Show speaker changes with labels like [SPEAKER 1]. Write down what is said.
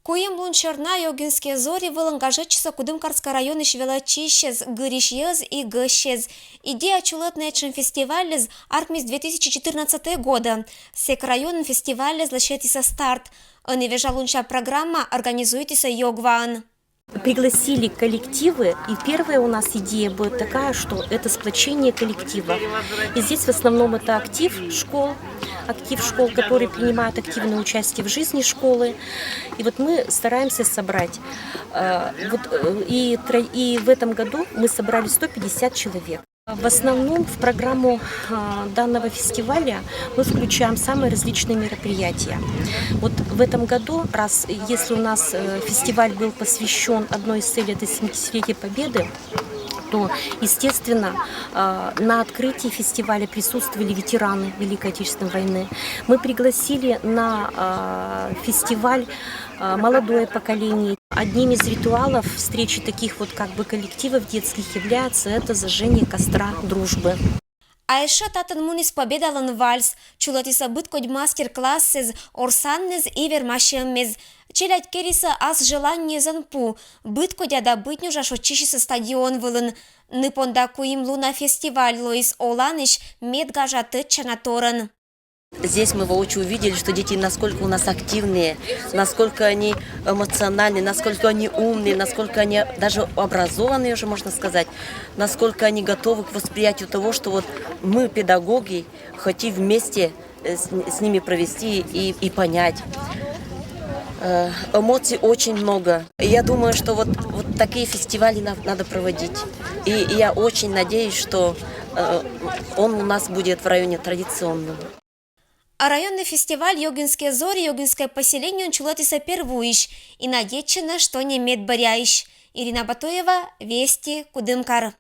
[SPEAKER 1] Куем лунчарна йогинские зори вылангажечса Кудымкарска районы швелачищез, гырищез и гыщез. Идея чулетнечен фестивалез аркмис 2014 года. Сек район фестивалез лащетиса старт. Невежа лунча программа организуйтиса йогван.
[SPEAKER 2] Пригласили коллективы, и первая у нас идея будет такая, что это сплочение коллектива. И здесь в основном это актив школ, которые принимают активное участие в жизни школы. И вот мы стараемся собрать. И в этом году мы собрали 150 человек. В основном в программу данного фестиваля мы включаем самые различные мероприятия. Вот в этом году, если у нас фестиваль был посвящен одной из целей, это 70-летие Победы, то, естественно, на открытии фестиваля присутствовали ветераны Великой Отечественной войны. Мы пригласили на фестиваль молодое поколение. Одним из ритуалов встречи таких коллективов детских является это зажжение костра дружбы.
[SPEAKER 1] А еще татын мунис победалан вальс, чулатиса быткодь мастер-классез, орсаннез и вермашеммез. Челядь кериса аз желание занпу, быткодя да бытнюжа шочищиса стадион вылын. Ныпонда куим луна фестиваль лоис оланыш медгажа тытчана торан.
[SPEAKER 3] Здесь мы воочию увидели, что дети насколько у нас активные, насколько они эмоциональные, насколько они умные, насколько они даже образованные, уже можно сказать, насколько они готовы к восприятию того, что вот мы, педагоги, хотим вместе с ними провести и понять. Эмоций очень много. И я думаю, что вот такие фестивали надо проводить. И я очень надеюсь, что он у нас будет в районе традиционным.
[SPEAKER 1] А районный фестиваль «Йогинские зори», «Йогинское поселение» он чулатиса первуиш, и надечено, что не медборяиш. Ирина Батоева, Вести, Кудымкар.